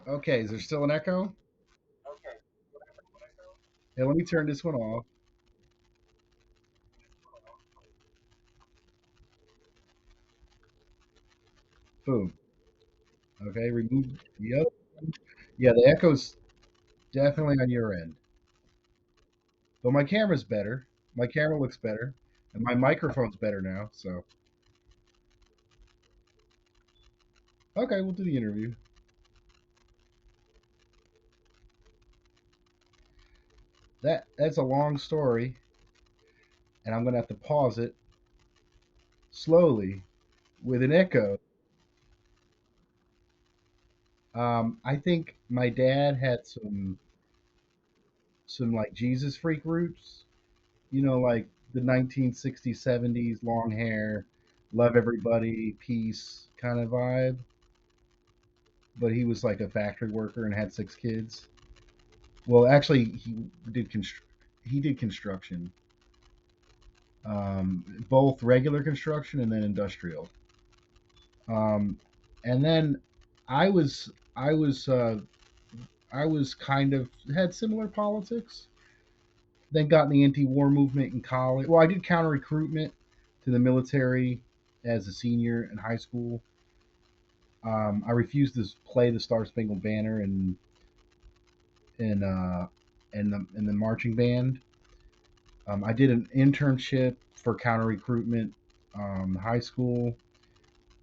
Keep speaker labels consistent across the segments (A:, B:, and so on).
A: Okay, is there still an echo? Hey, let me turn this one off. Boom. Okay, remove. Yep. Yeah, the echo's definitely on your end. But my camera's better. My camera looks better. And my microphone's better now. So, okay, we'll do the interview. That's a long story, and I'm going to have to pause it slowly with an echo. I think my dad had some like Jesus freak roots, like the 1960s, 70s, long hair, love everybody, peace kind of vibe. But he was like a factory worker and had 6 kids. Well, actually, he did construction, both regular construction and then industrial. Um, and then I was I was I was kind of had similar politics. Then got in the anti-war movement in college. Well, I did counter recruitment to the military as a senior in high school. I refused to play the Star Spangled Banner in in the marching band. I did an internship for counter recruitment high school,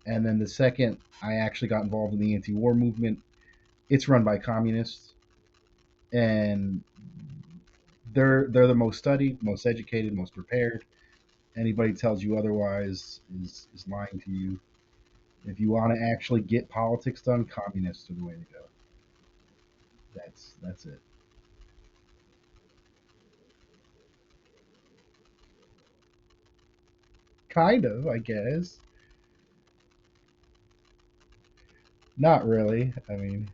A: and then the second I actually got involved in the anti-war movement. It's run by communists, and they're the most studied, most educated, most prepared. Anybody tells you otherwise is lying to you. If you want to actually get politics done, communists are the way to go. That's it. Kind of, I guess. Not really. I mean,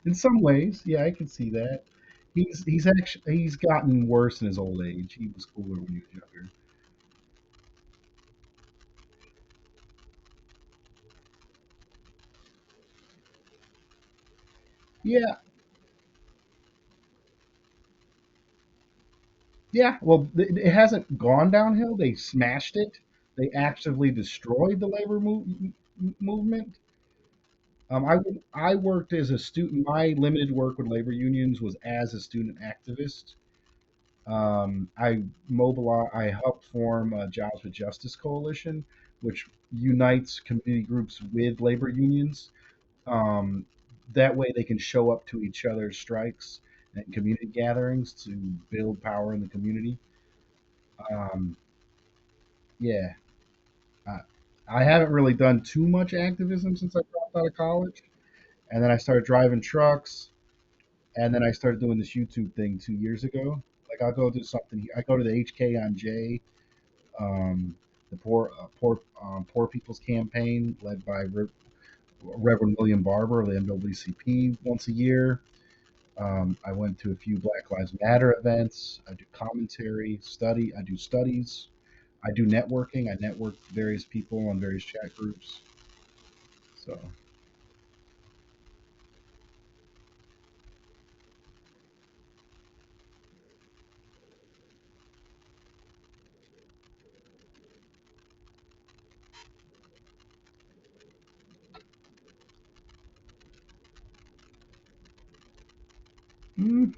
A: in some ways, yeah, I can see that. He's gotten worse in his old age. He was cooler when he was younger. Yeah, yeah. Well, it hasn't gone downhill. They smashed it. They actively destroyed the movement. I worked as a student. My limited work with labor unions was as a student activist. I helped form a Jobs with Justice Coalition, which unites community groups with labor unions. Um, that way, they can show up to each other's strikes and community gatherings to build power in the community. Um, yeah, I, I haven't really done too much activism since I dropped out of college, and then I started driving trucks, and then I started doing this YouTube thing 2 years ago. Like I'll go do something. I go to the HK on J, um, the poor people's campaign led by Reverend William Barber of the NAACP once a year. I went to a few Black Lives Matter events. I do commentary, study. I do studies. I do networking. I network with various people on various chat groups. So, mm,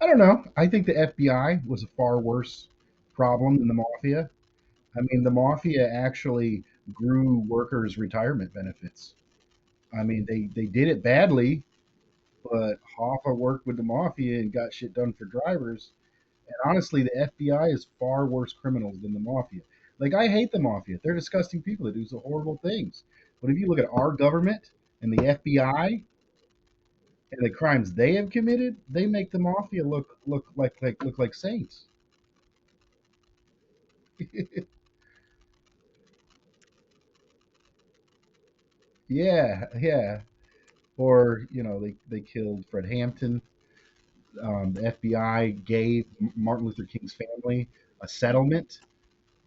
A: I don't know. I think the FBI was a far worse problem than the mafia. I mean, the mafia actually grew workers' retirement benefits. I mean, they did it badly, but Hoffa worked with the mafia and got shit done for drivers. And honestly, the FBI is far worse criminals than the mafia. Like, I hate the mafia. They're disgusting people that do some horrible things. But if you look at our government and the FBI and the crimes they have committed, they make the mafia look like saints. Yeah, yeah. Or they killed Fred Hampton. The FBI gave Martin Luther King's family a settlement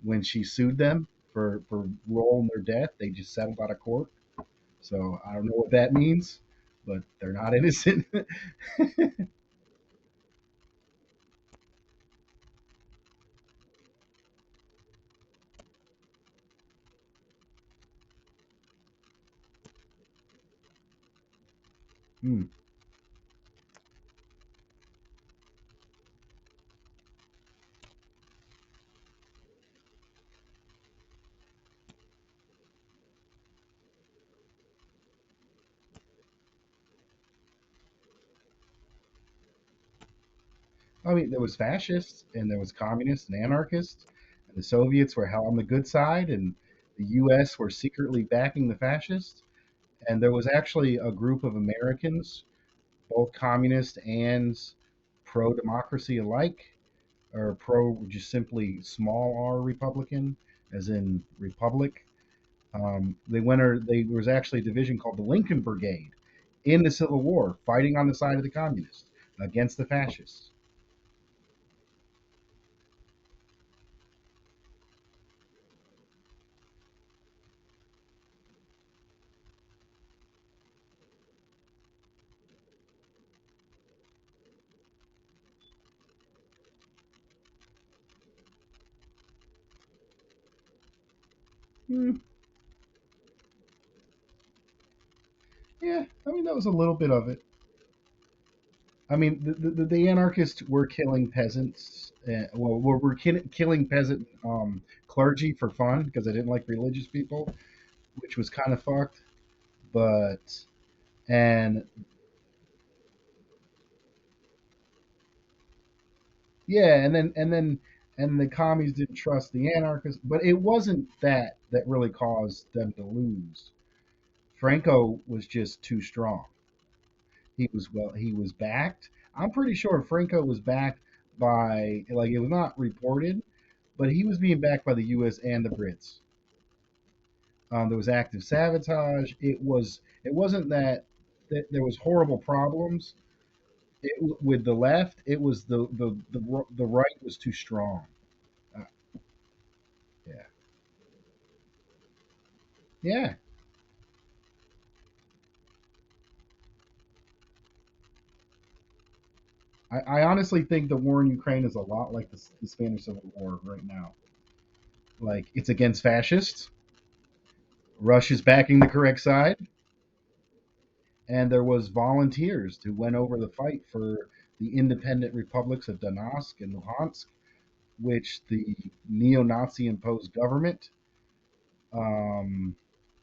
A: when she sued them for role in their death. They just settled out of court. So I don't know what that means, but they're not innocent. Hmm. I mean, there was fascists and there was communists and anarchists, and the Soviets were held on the good side, and the U.S. were secretly backing the fascists. And there was actually a group of Americans, both communist and pro democracy alike, or pro just simply small r Republican, as in Republic. They went or they there was actually a division called the Lincoln Brigade in the Civil War, fighting on the side of the communists against the fascists. Hmm. Yeah, I mean that was a little bit of it. I mean, the anarchists were killing peasants. Well, were killing peasant clergy for fun because they didn't like religious people, which was kind of fucked. But and yeah, and the commies didn't trust the anarchists, but it wasn't that really caused them to lose. Franco was just too strong. He was backed. I'm pretty sure Franco was backed by, like, it was not reported, but he was being backed by the U.S. and the Brits. There was active sabotage. It wasn't that there was horrible problems with the left. It was the right was too strong. Uh, yeah, yeah. I honestly think the war in Ukraine is a lot like the Spanish Civil War right now. Like, it's against fascists. Russia's backing the correct side, and there was volunteers who went over the fight for the independent republics of Donetsk and Luhansk, which the neo-Nazi imposed government, um,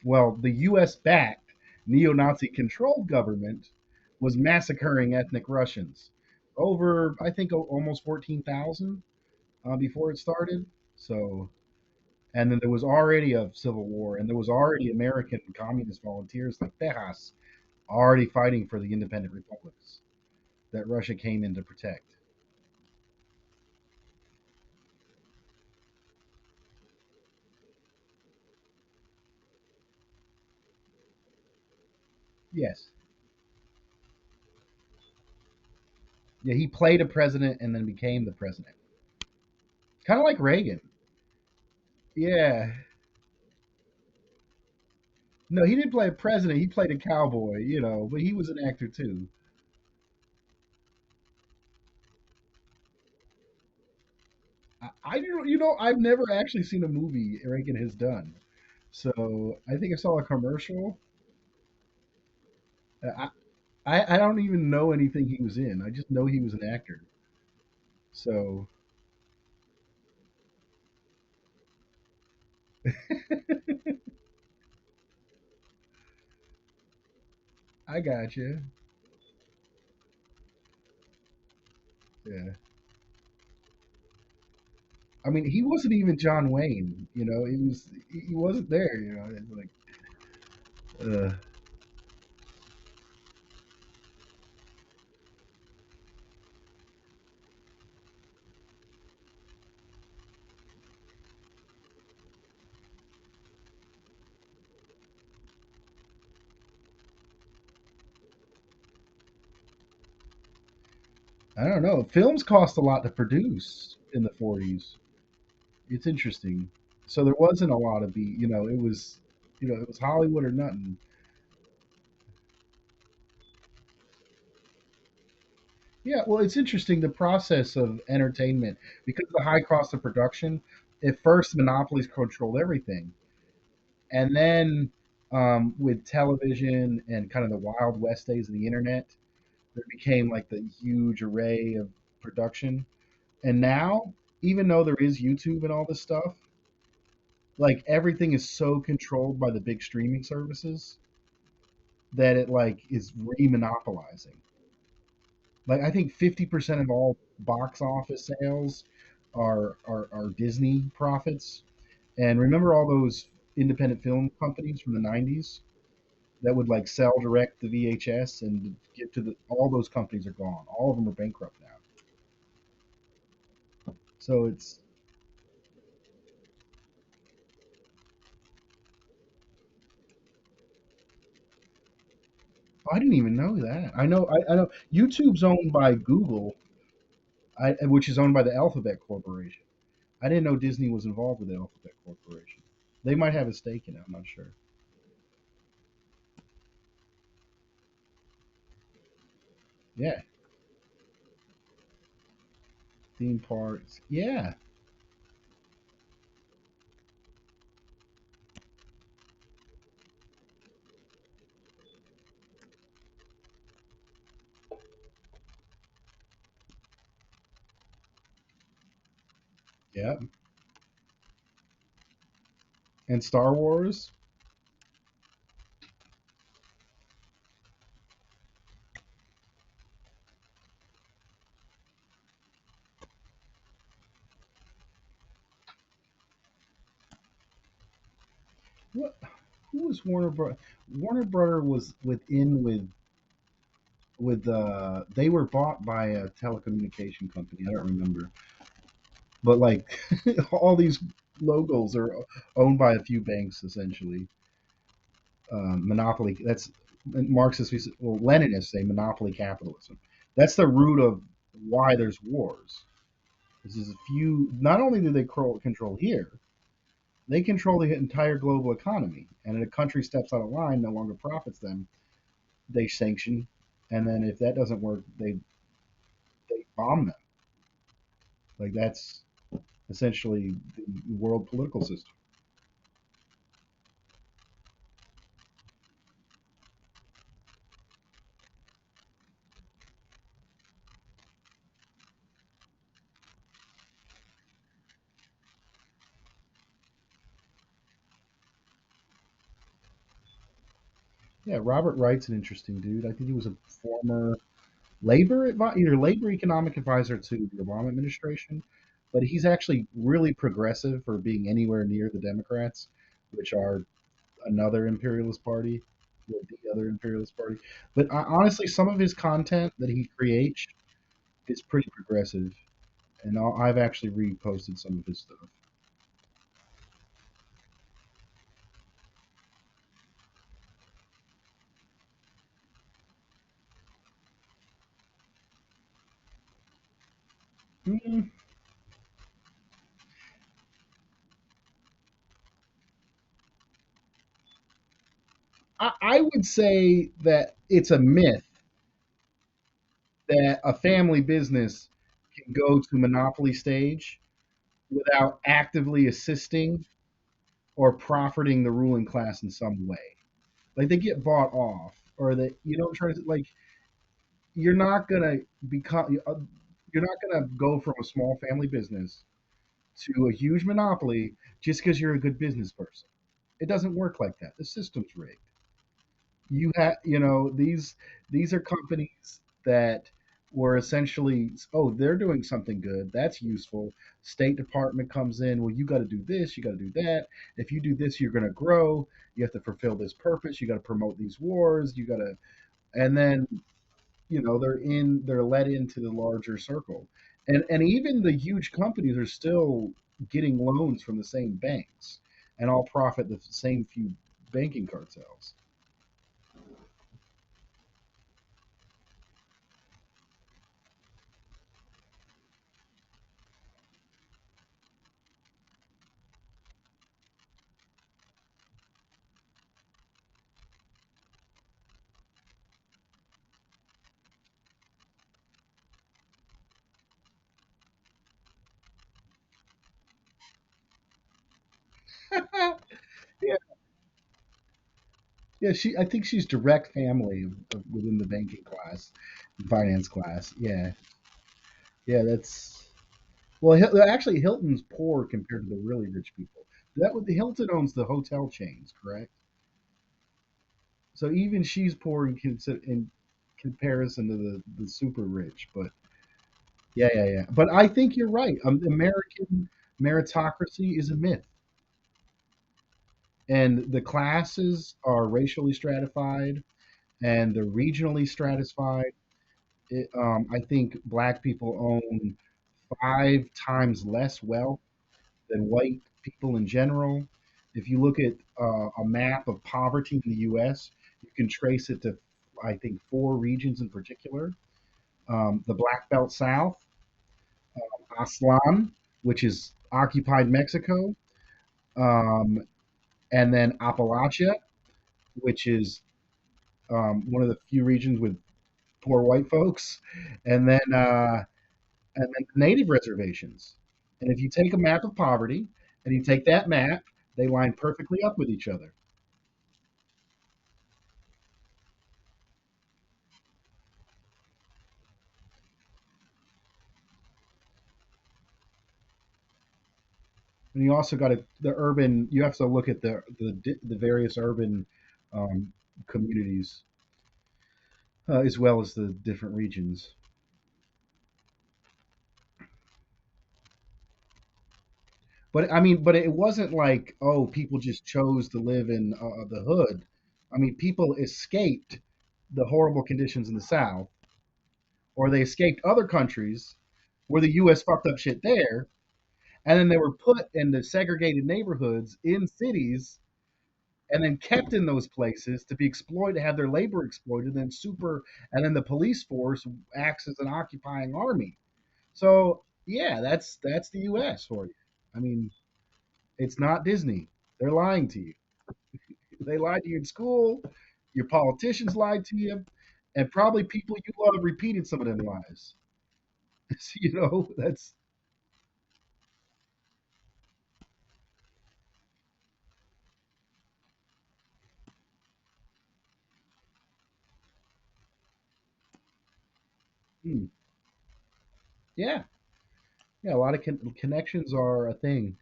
A: well, the U.S. backed neo-Nazi controlled government was massacring ethnic Russians. Over, I think, almost 14,000 before it started. So, and then there was already a civil war, and there was already American communist volunteers like Tejas already fighting for the independent republics that Russia came in to protect. Yes. Yeah, he played a president and then became the president. Kind of like Reagan. Yeah. No, he didn't play a president. He played a cowboy, but he was an actor too. I don't, I've never actually seen a movie Reagan has done. So I think I saw a commercial. I don't even know anything he was in. I just know he was an actor. So I got you. Yeah. I mean, he wasn't even John Wayne. He wasn't there. It's like, uh, I don't know. Films cost a lot to produce in the 40s. It's interesting. So there wasn't a lot of it was Hollywood or nothing. Yeah, well, it's interesting the process of entertainment because of the high cost of production. At first, monopolies controlled everything, and then with television and kind of the wild west days of the internet, there became like the huge array of production. And now, even though there is YouTube and all this stuff, like everything is so controlled by the big streaming services that it like is re-monopolizing. Like I think 50% of all box office sales are Disney profits. And remember all those independent film companies from the 90s that would like sell direct the VHS and get to the all those companies are gone. All of them are bankrupt now. So it's I didn't even know that. I know YouTube's owned by Google, which is owned by the Alphabet Corporation. I didn't know Disney was involved with the Alphabet Corporation. They might have a stake in it. I'm not sure. Yeah, theme parks. Yeah, yeah. And Star Wars. What? Who was Warner Bros? Warner Brother was within with they were bought by a telecommunication company. I don't remember, but like all these logos are owned by a few banks essentially. Monopoly. That's Marxist. Well, Leninists say monopoly capitalism. That's the root of why there's wars. This is a few. Not only do they control here, they control the entire global economy. And if a country steps out of line, no longer profits them, they sanction. And then if that doesn't work, they bomb them. Like that's essentially the world political system. Yeah, Robert Wright's an interesting dude. I think he was a former either labor economic advisor to the Obama administration, but he's actually really progressive for being anywhere near the Democrats, which are another imperialist party, the other imperialist party. But honestly, some of his content that he creates is pretty progressive, and I've actually reposted some of his stuff. Mm, I would say that it's a myth that a family business can go to monopoly stage without actively assisting or profiting the ruling class in some way. Like they get bought off, or that you know, try to like you're not gonna become you're not gonna go from a small family business to a huge monopoly just because you're a good business person. It doesn't work like that. The system's rigged. These are companies that were essentially, oh, they're doing something good, that's useful. State Department comes in, well, you got to do this, you got to do that. If you do this, you're going to grow. You have to fulfill this purpose, you got to promote these wars, you got to, and then they're let into the larger circle. And even the huge companies are still getting loans from the same banks and all profit the same few banking cartels. Yeah, she. I think she's direct family within the banking class, finance class. Yeah, yeah. That's well. Actually, Hilton's poor compared to the really rich people. That would the Hilton owns the hotel chains, correct? So even she's poor in comparison to the super rich. But yeah, yeah, yeah. But I think you're right. American meritocracy is a myth, and the classes are racially stratified and they're regionally stratified. I think black people own 5 times less wealth than white people in general. If you look at a map of poverty in the U.S., you can trace it to, I think, 4 regions in particular: the Black Belt South, Aslan, which is occupied Mexico, um, and then Appalachia, which is one of the few regions with poor white folks, and then native reservations. And if you take a map of poverty and you take that map, they line perfectly up with each other. And you also got the urban. You have to look at the various urban um, communities as well as the different regions. But I mean, but it wasn't like, oh, people just chose to live in the hood. I mean, people escaped the horrible conditions in the South, or they escaped other countries where the U.S. fucked up shit there, and then they were put into segregated neighborhoods in cities, and then kept in those places to be exploited, to have their labor exploited, and then the police force acts as an occupying army. So yeah, that's the U.S. for you. I mean, it's not Disney. They're lying to you. They lied to you in school. Your politicians lied to you, and probably people you love repeated some of them lies. That's hmm, yeah, yeah. A lot of connections are a thing.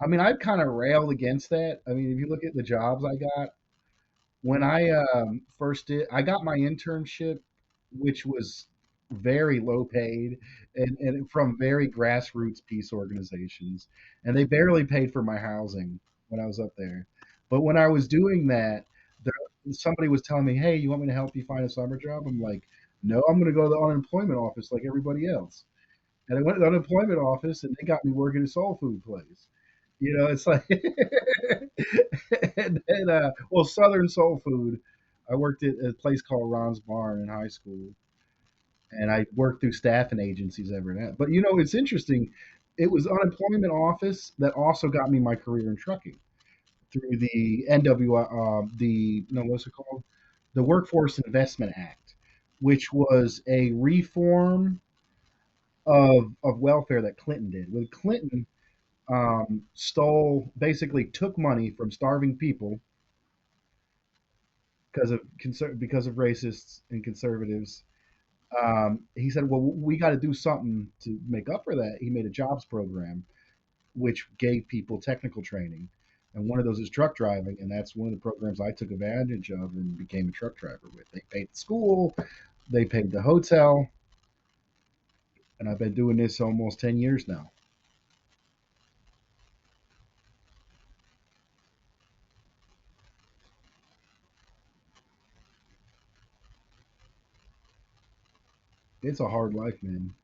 A: I mean, I've kind of railed against that. I mean, if you look at the jobs I got when I first did, I got my internship, which was very low paid and from very grassroots peace organizations, and they barely paid for my housing when I was up there. But when I was doing that, there, somebody was telling me, "Hey, you want me to help you find a summer job?" I'm like, "No, I'm going to go to the unemployment office like everybody else." And I went to the unemployment office, and they got me working at a soul food place. It's like, and then, well, Southern Soul Food. I worked at a place called Ron's Barn in high school, and I worked through staffing agencies ever that. But it's interesting. It was unemployment office that also got me my career in trucking through the the no, what's it called? The Workforce Investment Act, which was a reform of welfare that Clinton did. When Clinton basically took money from starving people because of racists and conservatives. He said, "Well, we got to do something to make up for that." He made a jobs program which gave people technical training, and one of those is truck driving, and that's one of the programs I took advantage of and became a truck driver with. They paid the school, they paid the hotel, and I've been doing this almost 10 years now. It's a hard life, man.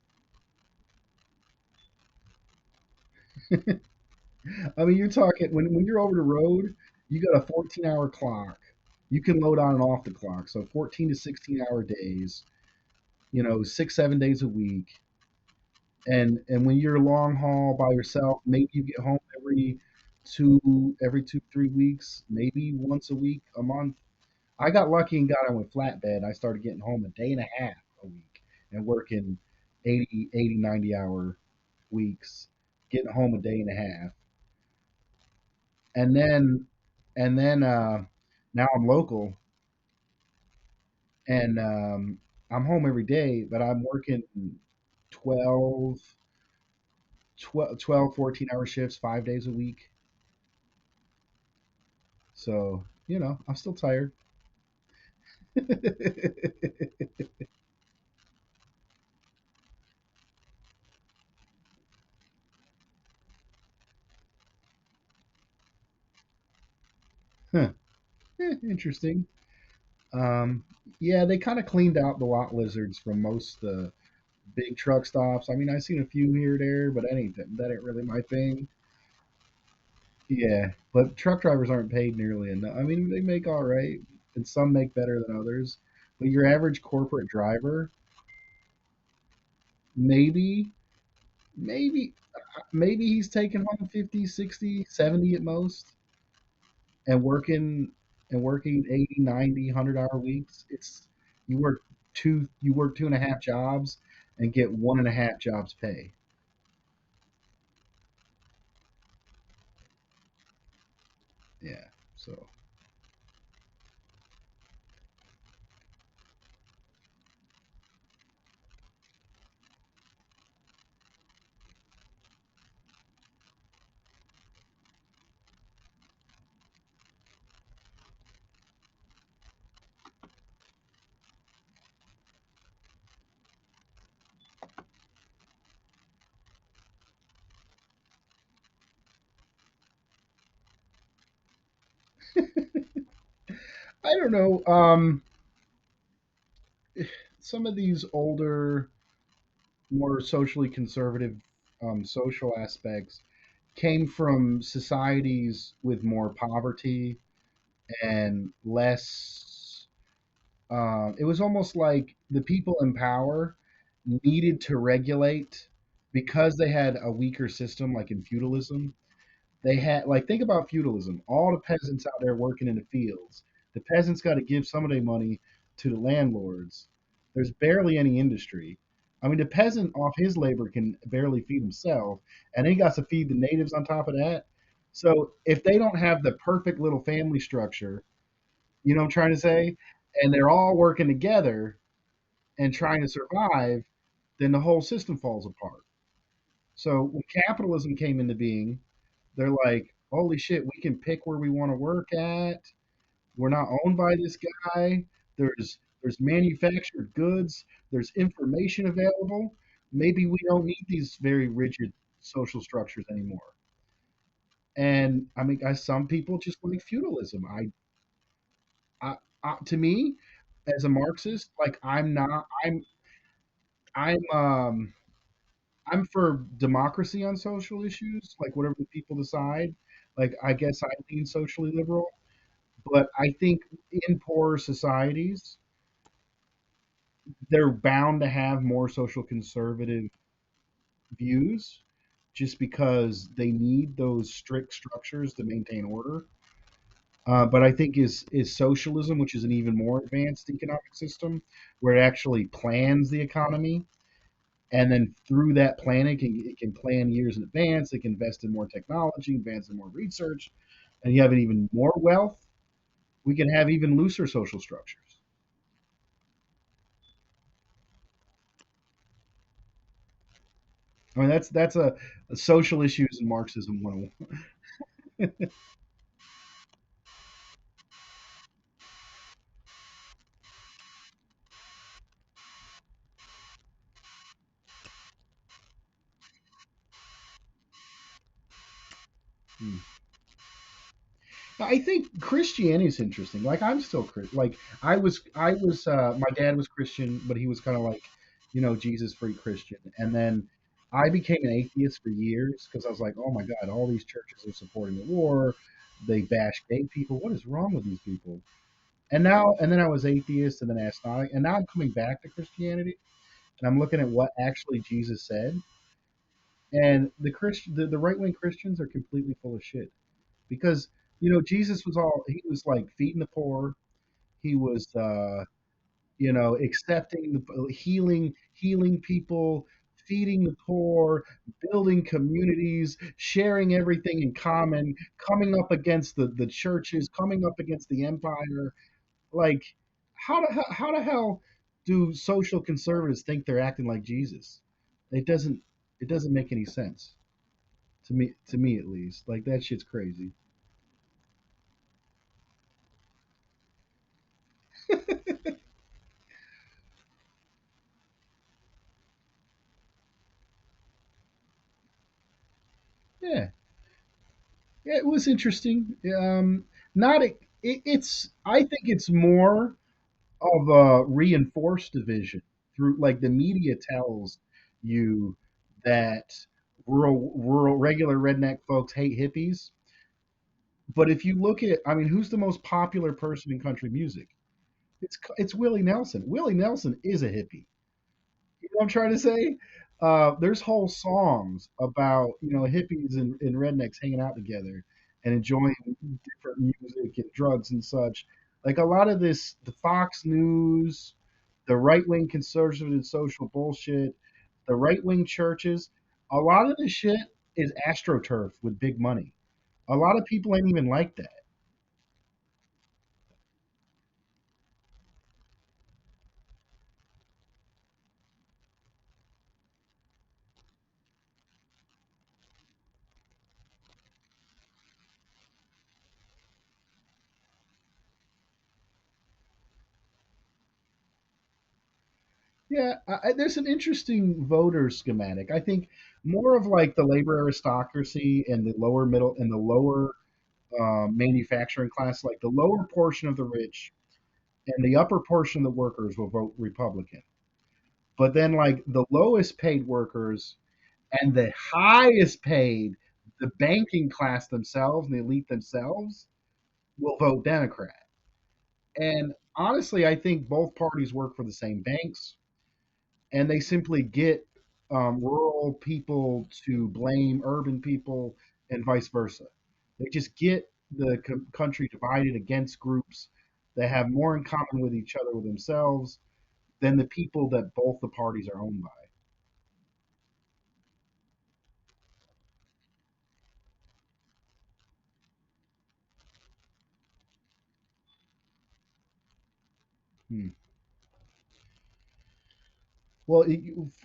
A: I mean, you're talking when you're over the road, you got a 14-hour clock. You can load on and off the clock, so 14 to 16-hour days. 6 7 days a week. And when you're long haul by yourself, maybe you get home every 2 3 weeks, maybe once a week, a month. I got lucky and got on with flatbed. I started getting home a day and a half a week and working 80 90 hour weeks, getting home a day and a half. And then and then Now I'm local, and I'm home every day, but I'm working 12, 12, 14 hour shifts 5 days a week. So, I'm still tired. Huh. Interesting. Um, yeah, they kind of cleaned out the lot lizards from most big truck stops. I mean, I've seen a few here or there, but that ain't really my thing. Yeah, but truck drivers aren't paid nearly enough. I mean, they make all right, and some make better than others. But your average corporate driver, maybe, maybe, maybe he's taking home 50, 60, 70 at most, and working 80, 90, 100 hour weeks. You work two and a half jobs and get one and a half jobs pay. Yeah. So I don't know. Some of these older, more socially conservative social aspects came from societies with more poverty and less. It was almost like the people in power needed to regulate because they had a weaker system, like in feudalism. They had, like, think about feudalism. All the peasants out there working in the fields. The peasants got to give some of their money to the landlords. There's barely any industry. I mean, the peasant off his labor can barely feed himself, and then he got to feed the natives on top of that. So if they don't have the perfect little family structure, you know what I'm trying to say, and they're all working together and trying to survive, then the whole system falls apart. So when capitalism came into being, they're like, holy shit, we can pick where we want to work at. We're not owned by this guy. There's manufactured goods. There's information available. Maybe we don't need these very rigid social structures anymore. And I mean, some people just like feudalism. To me, as a Marxist, like I'm not. I'm um I'm for democracy on social issues, like whatever the people decide. Like I guess I lean socially liberal. But I think in poorer societies, they're bound to have more social conservative views just because they need those strict structures to maintain order. But I think is socialism, which is an even more advanced economic system, where it actually plans the economy, and then through that planning, it can plan years in advance. It can invest in more technology, advance in more research, and you have an even more wealth. We can have even looser social structures. I mean, that's a social issues in Marxism 101. Hmm. I think Christianity is interesting. Like I'm still like my dad was Christian, but he was kind of like, Jesus free Christian. And then I became an atheist for years because I was like, oh my God, all these churches are supporting the war. They bash gay people. What is wrong with these people? And then I was atheist and then agnostic, and now I'm coming back to Christianity and I'm looking at what actually Jesus said. And the right wing Christians are completely full of shit because Jesus he was like feeding the poor. He was accepting the healing people, feeding the poor, building communities, sharing everything in common, coming up against the churches, coming up against the empire. Like, how the hell do social conservatives think they're acting like Jesus? It doesn't it doesn't make any sense to me at least. Like that shit's crazy. Yeah, yeah, it was interesting. Not it's I think it's more of a reinforced division through like the media tells you that rural regular redneck folks hate hippies. But if you look at, I mean, who's the most popular person in country music? It's Willie Nelson. Willie Nelson is a hippie. You know what I'm trying to say? There's whole songs about hippies and rednecks hanging out together and enjoying different music and drugs and such. Like a lot of this, the Fox News, the right wing conservative and social bullshit, the right wing churches, a lot of this shit is astroturf with big money. A lot of people ain't even like that. Yeah, there's an interesting voter schematic. I think more of like the labor aristocracy and the lower middle and the lower manufacturing class, like the lower portion of the rich and the upper portion of the workers will vote Republican. But then, like the lowest paid workers and the highest paid, the banking class themselves and the elite themselves will vote Democrat. And honestly, I think both parties work for the same banks and they simply get rural people to blame urban people and vice versa. They just get the country divided against groups that have more in common with each other with themselves than the people that both the parties are owned by. Hmm. Well,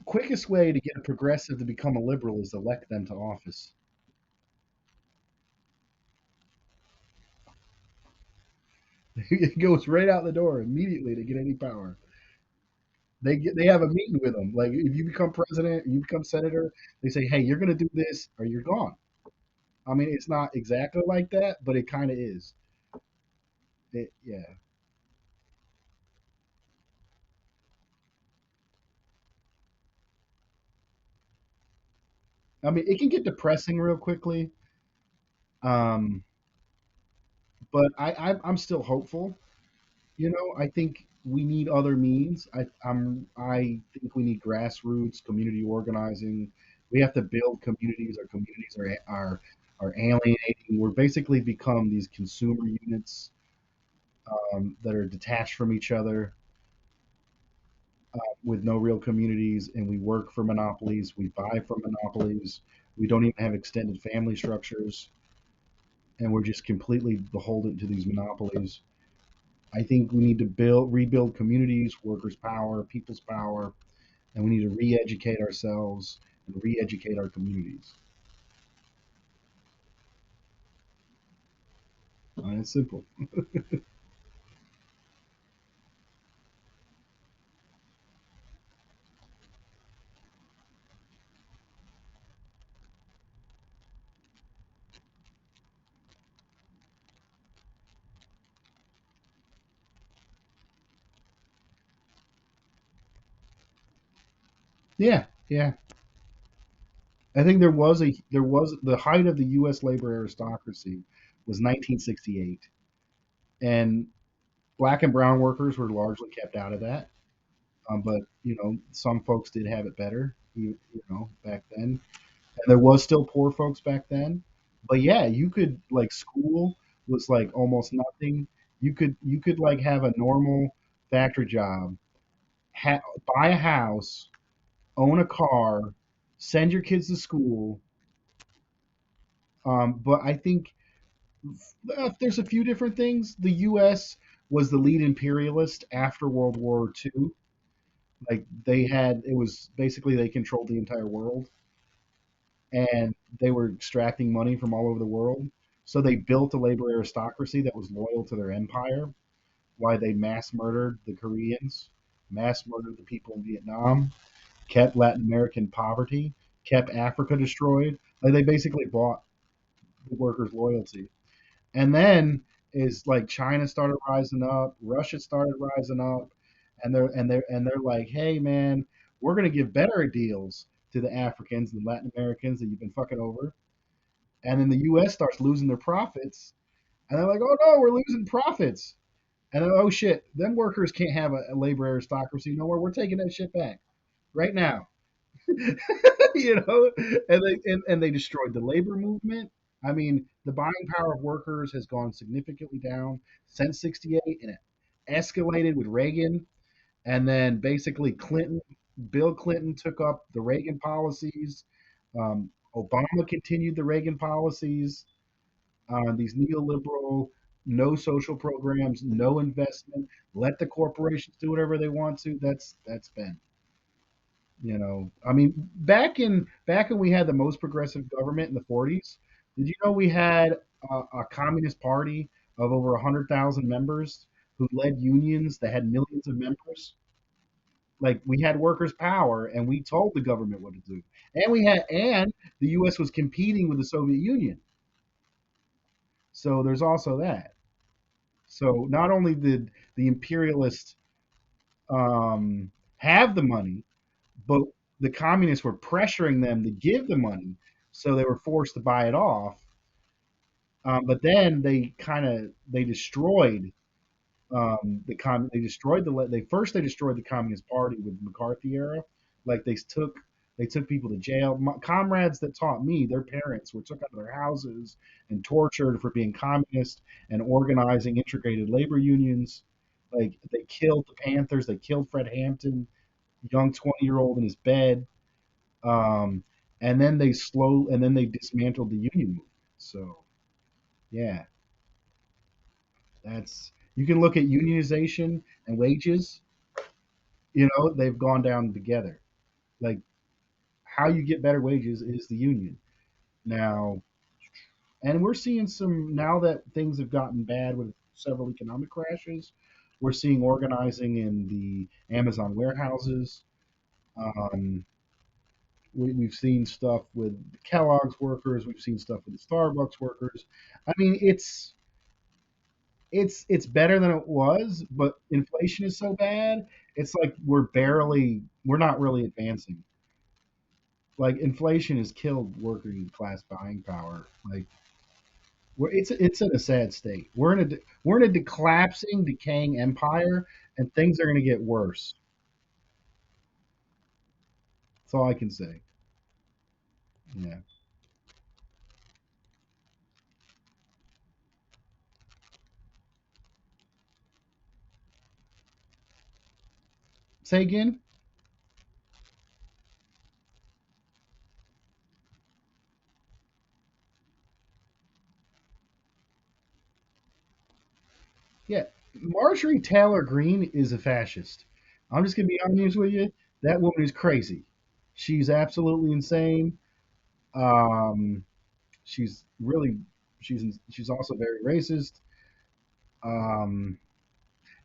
A: quickest way to get a progressive to become a liberal is elect them to office. It goes right out the door immediately to get any power. They have a meeting with them. Like if you become president, you become senator, they say, "Hey, you're going to do this, or you're gone." I mean, it's not exactly like that, but it kind of is. Yeah. I mean, it can get depressing real quickly, um, but I'm still hopeful. I think we need other means. I think we need grassroots community organizing. We have to build communities. Our communities are alienating. We're basically become these consumer units that are detached from each other with no real communities, and we work for monopolies. We buy from monopolies. We don't even have extended family structures, and we're just completely beholden to these monopolies. I think we need to rebuild communities, workers' power, people's power, and we need to re-educate ourselves and re-educate our communities. And it's simple. Yeah, yeah. I think there was the height of the U.S. labor aristocracy was 1968, and black and brown workers were largely kept out of that. But some folks did have it better, back then, and there was still poor folks back then. But yeah, you could like school was like almost nothing. You could like have a normal factory job, buy a house, own a car, send your kids to school. But I think there's a few different things. The U.S. was the lead imperialist after World War II. Like they had, it was basically they controlled the entire world, and they were extracting money from all over the world. So they built a labor aristocracy that was loyal to their empire. Why they mass murdered the Koreans, mass murdered the people in Vietnam, kept Latin American poverty, kept Africa destroyed. Like they basically bought the workers' loyalty. And then is like China started rising up, Russia started rising up, and they're like, hey man, we're gonna give better deals to the Africans and Latin Americans that you've been fucking over. And then the U.S. starts losing their profits, and they're like, oh no, we're losing profits. And then, oh shit, them workers can't have a labor aristocracy no more. We're taking that shit back right now. And they destroyed the labor movement. I mean, the buying power of workers has gone significantly down since '68, and it escalated with Reagan, and then basically Bill Clinton took up the Reagan policies. Obama continued the Reagan policies. These neoliberal, no social programs, no investment, let the corporations do whatever they want to. That's been I mean, back when we had the most progressive government in the 40s, did you know we had a communist party of over 100,000 members who led unions that had millions of members? Like we had workers' power, and we told the government what to do, and the U.S. was competing with the Soviet Union. So there's also that. So not only did the imperialists have the money, but the communists were pressuring them to give the money, so they were forced to buy it off. But then they destroyed they destroyed they destroyed the Communist Party with McCarthy era. Like they took people to jail. My comrades that taught me, their parents were took out of their houses and tortured for being communist and organizing integrated labor unions. Like they killed the Panthers, they killed Fred Hampton, young 20-year-old in his bed. Um, and then they dismantled the union movement. So yeah, that's you can look at unionization and wages. They've gone down together. Like how you get better wages is the union now, and we're seeing some now that things have gotten bad with several economic crashes. We're seeing organizing in the Amazon warehouses. Um, we've seen stuff with Kellogg's workers. We've seen stuff with the Starbucks workers. I mean, it's better than it was, but inflation is so bad. It's like we're not really advancing. Like inflation has killed working class buying power. Like it's in a sad state. We're in a collapsing, decaying empire, and things are going to get worse. That's all I can say. Yeah. Say again. Yeah, Marjorie Taylor Greene is a fascist. I'm just gonna be honest with you. That woman is crazy. She's absolutely insane. Um, she's really she's also very racist. Um,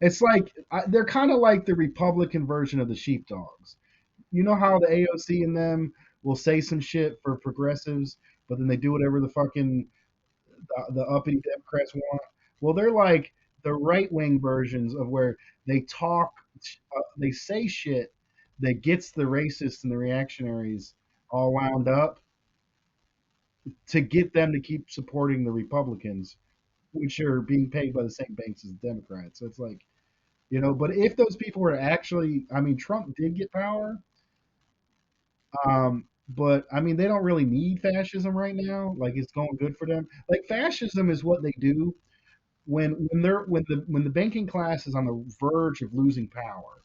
A: it's like they're kind of like the Republican version of the sheepdogs. You know how the AOC and them will say some shit for progressives, but then they do whatever the uppity Democrats want. Well, they're like the right wing versions of where they say shit that gets the racists and the reactionaries all wound up to get them to keep supporting the Republicans, which are being paid by the same banks as the Democrats. So it's like, but if those people were actually, I mean, Trump did get power, but I mean, they don't really need fascism right now. Like, it's going good for them. Like, fascism is what they do when the banking class is on the verge of losing power.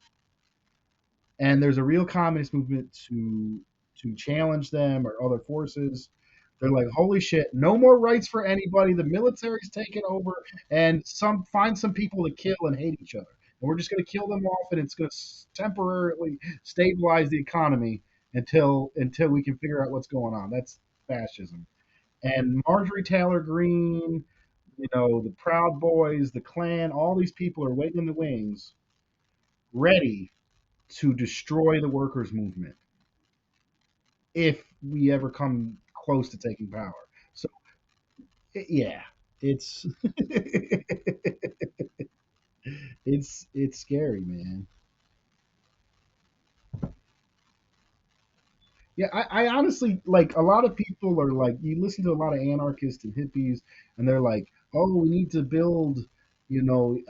A: and there's a real communist movement to challenge them or other forces. They're like, holy shit, no more rights for anybody. The military's taken over, and find some people to kill and hate each other. And we're just going to kill them off, and it's going to temporarily stabilize the economy until we can figure out what's going on. That's fascism. And Marjorie Taylor Greene, the Proud Boys, the Klan, all these people are waiting in the wings, ready to destroy the workers' movement if we ever come close to taking power. So yeah, it's it's scary, man. Yeah, I honestly like a lot of people are like you listen to a lot of anarchists and hippies, and they're like, oh, we need to build,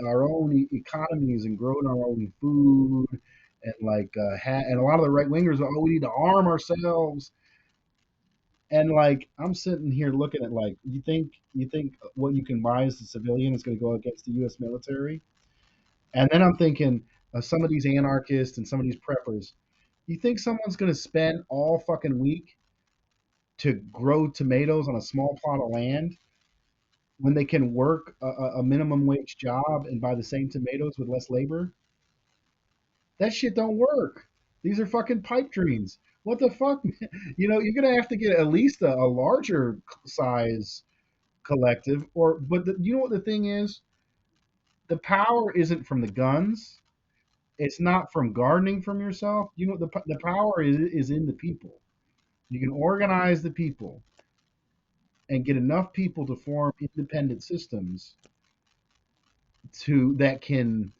A: our own economies and grow our own food, and like and a lot of the right wingers are, oh, we need to arm ourselves. And like I'm sitting here looking at like you think what you can buy as a civilian is going to go against the U.S. military, and then I'm thinking some of these anarchists and some of these preppers. You think someone's going to spend all fucking week to grow tomatoes on a small plot of land when they can work a minimum wage job and buy the same tomatoes with less labor? That shit don't work. These are fucking pipe dreams. What the fuck? You're gonna have to get at least a larger size collective, but you know what the thing is? The power isn't from the guns. It's not from gardening from yourself. The power is in the people. You can organize the people and get enough people to form independent systems to that can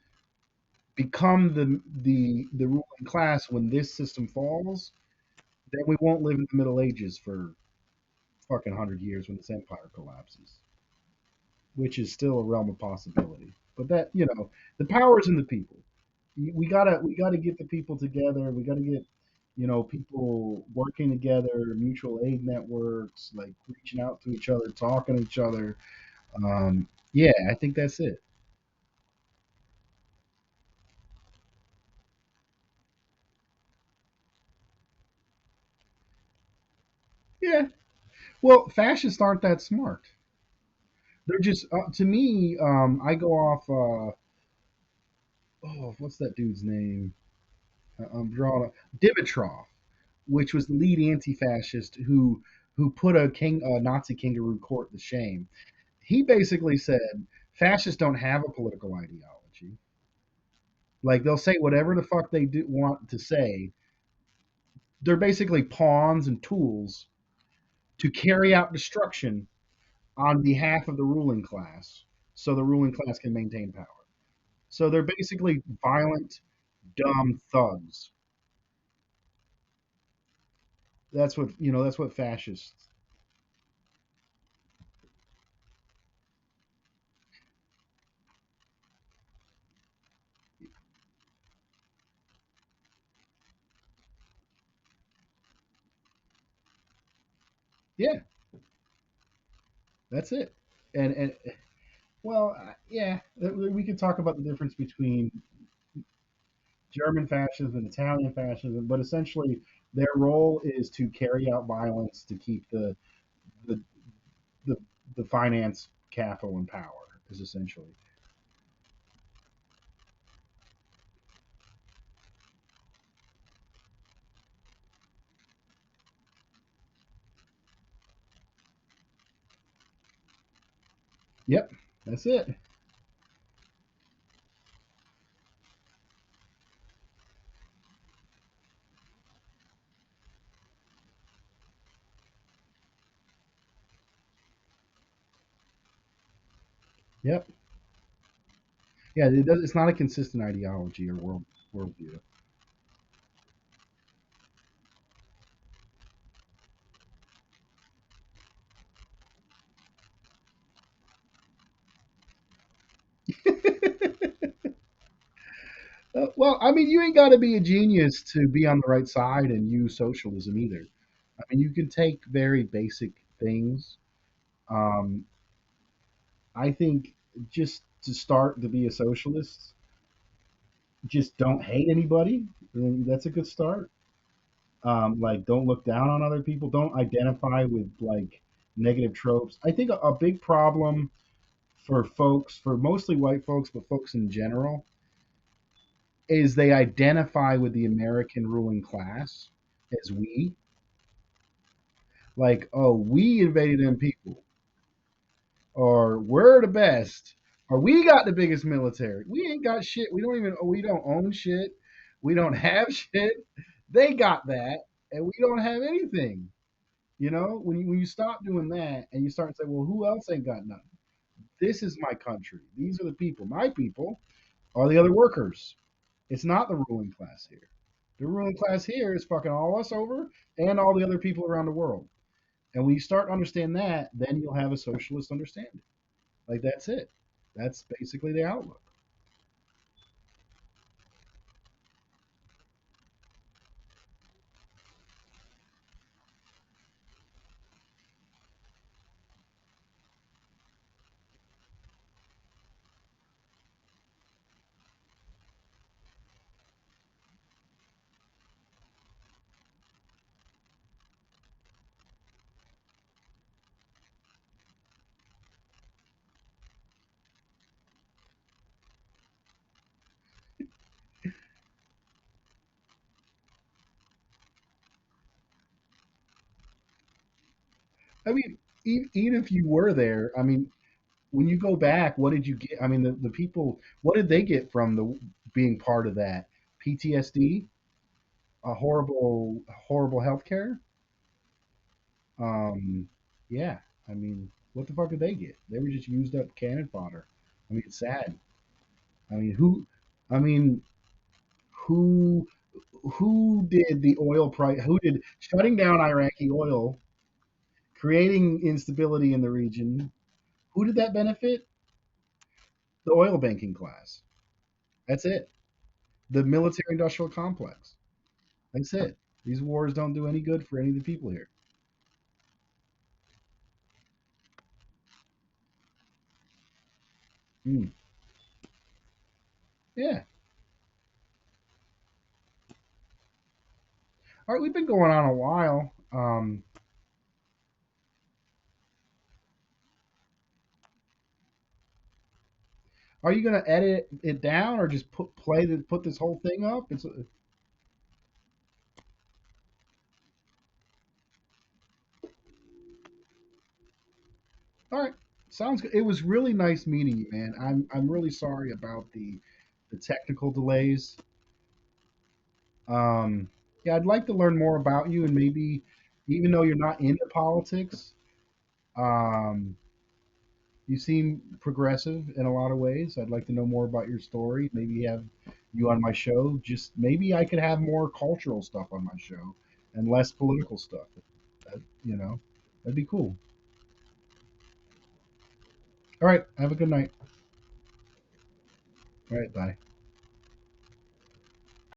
A: become the ruling class when this system falls. Then we won't live in the Middle Ages for fucking 100 years when this empire collapses, which is still a realm of possibility. But the power is in the people. We gotta get the people together. We gotta get people working together, mutual aid networks, like reaching out to each other, talking to each other. Yeah, I think that's it. Yeah. Well, fascists aren't that smart. They're just to me. I go off. Oh, what's that dude's name? I'm drawing Dimitrov, which was the lead anti-fascist who put a Nazi kangaroo court to shame. He basically said fascists don't have a political ideology. Like they'll say whatever the fuck they do want to say. They're basically pawns and tools to carry out destruction on behalf of the ruling class, so the ruling class can maintain power. So they're basically violent, dumb thugs. That's what fascists. Yeah, that's it. And well, yeah, we could talk about the difference between German fascism and Italian fascism, but essentially their role is to carry out violence to keep the the, the finance capital and power is essentially. Yep, that's it. Yep. Yeah, it's not a consistent ideology or worldview. Well, I mean, you ain't got to be a genius to be on the right side and use socialism either. I mean, you can take very basic things. Um, I think just to start to be a socialist, Just don't hate anybody. That's a good start. Like, don't look down on other people. Don't identify with like negative tropes. I think a big problem for folks, for mostly white folks, but folks in general, is they identify with the American ruling class as we. Like, oh, we invaded them people, or we're the best, or we got the biggest military. We ain't got shit. We don't own shit. We don't have shit. They got that, and we don't have anything. You know, when you stop doing that and you start to say, well, who else ain't got nothing? This is my country. These are the people. My people are the other workers. It's not the ruling class here. The ruling class here is fucking all us over and all the other people around the world. And when you start to understand that, then you'll have a socialist understanding. Like, that's it. That's basically the outlook. I mean, even if you were there, I mean, when you go back, what did you get? I mean, the people, what did they get from the being part of that? PTSD, a horrible healthcare. Yeah, I mean, what the fuck did they get? They were just used up cannon fodder. I mean, it's sad. I mean, I mean, who, who did the oil price? Who did shutting down Iraqi oil, creating instability in the region? Who did that benefit? The oil banking class. That's it. The military industrial complex. That's it. These wars don't do any good for any of the people here. Mm. Yeah. All right, we've been going on a while. Are you going to edit it down or just put this whole thing up? All right. Sounds good. It was really nice meeting you, man. I'm really sorry about the technical delays. Um, yeah, I'd like to learn more about you, and maybe even though you're not into politics, um, you seem progressive in a lot of ways. I'd like to know more about your story. Maybe have you on my show. Just maybe I could have more cultural stuff on my show and less political stuff. You know, that'd be cool. All right. Have a good night. All right. Bye.